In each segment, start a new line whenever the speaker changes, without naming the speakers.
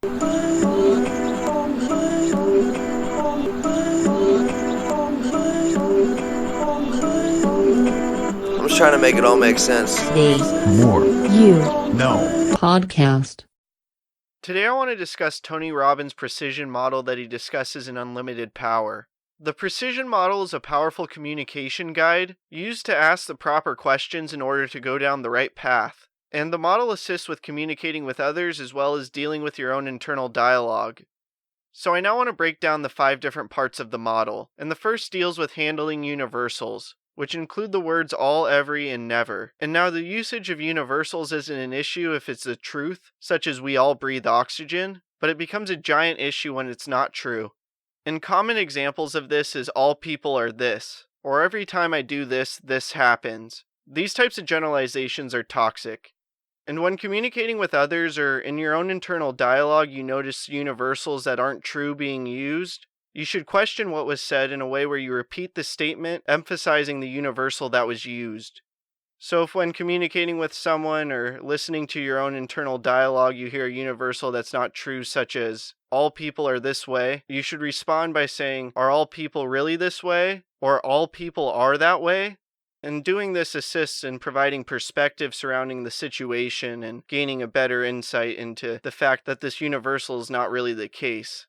I'm just trying to make it all make sense.
More
You
know
podcast.
Today I want to discuss Tony Robbins' Precision Model that he discusses in Unlimited Power. The Precision Model is a powerful communication guide used to ask the proper questions in order to go down the right path. And the model assists with communicating with others as well as dealing with your own internal dialogue. So I now want to break down the 5 different parts of the model, and the first deals with handling universals, which include the words all, every, and never. And now the usage of universals isn't an issue if it's the truth, such as we all breathe oxygen, but it becomes a giant issue when it's not true. And common examples of this is all people are this, or every time I do this, this happens. These types of generalizations are toxic. And when communicating with others or in your own internal dialogue you notice universals that aren't true being used, you should question what was said in a way where you repeat the statement, emphasizing the universal that was used. So if when communicating with someone or listening to your own internal dialogue you hear a universal that's not true, such as, all people are this way, you should respond by saying, are all people really this way? Or all people are that way? And doing this assists in providing perspective surrounding the situation and gaining a better insight into the fact that this universal is not really the case.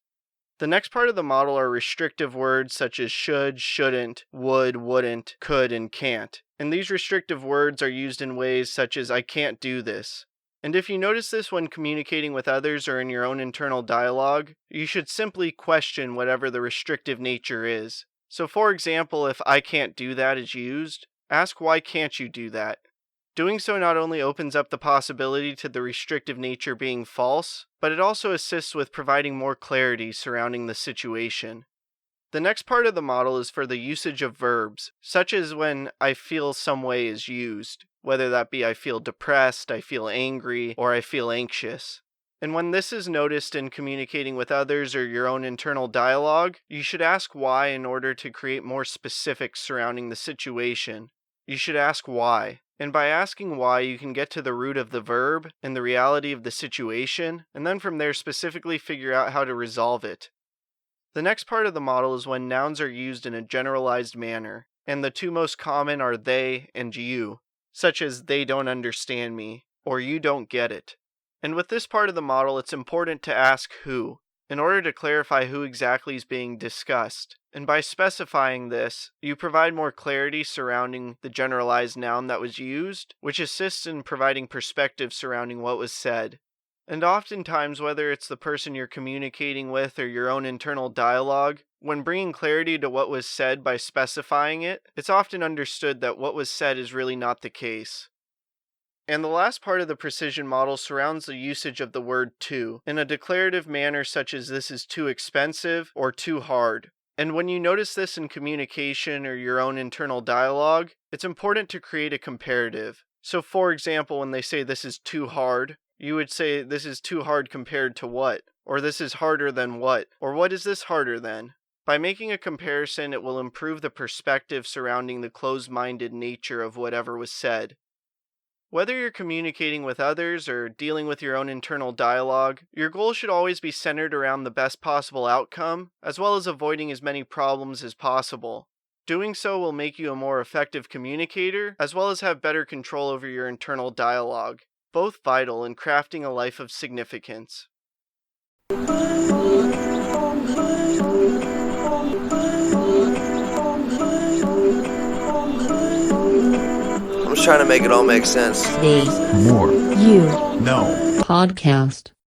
The next part of the model are restrictive words such as should, shouldn't, would, wouldn't, could, and can't. And these restrictive words are used in ways such as I can't do this. And if you notice this when communicating with others or in your own internal dialogue, you should simply question whatever the restrictive nature is. So for example, if I can't do that is used, ask why can't you do that? Doing so not only opens up the possibility to the restrictive nature being false, but it also assists with providing more clarity surrounding the situation. The next part of the model is for the usage of verbs, such as when I feel some way is used, whether that be I feel depressed, I feel angry, or I feel anxious. And when this is noticed in communicating with others or your own internal dialogue, you should ask why in order to create more specifics surrounding the situation. You should ask why. And by asking why, you can get to the root of the verb and the reality of the situation, and then from there specifically figure out how to resolve it. The next part of the model is when nouns are used in a generalized manner, and the 2 most common are they and you, such as they don't understand me, or you don't get it. And with this part of the model, it's important to ask who, in order to clarify who exactly is being discussed. And by specifying this, you provide more clarity surrounding the generalized noun that was used, which assists in providing perspective surrounding what was said. And oftentimes, whether it's the person you're communicating with or your own internal dialogue, when bringing clarity to what was said by specifying it, it's often understood that what was said is really not the case. And the last part of the precision model surrounds the usage of the word too, in a declarative manner such as this is too expensive or too hard. And when you notice this in communication or your own internal dialogue, it's important to create a comparative. So for example, when they say this is too hard, you would say this is too hard compared to what? Or this is harder than what? Or what is this harder than? By making a comparison, it will improve the perspective surrounding the closed-minded nature of whatever was said. Whether you're communicating with others or dealing with your own internal dialogue, your goal should always be centered around the best possible outcome, as well as avoiding as many problems as possible. Doing so will make you a more effective communicator, as well as have better control over your internal dialogue, both vital in crafting a life of significance.
I'm just trying to make it all make sense.
more
You
know
podcast.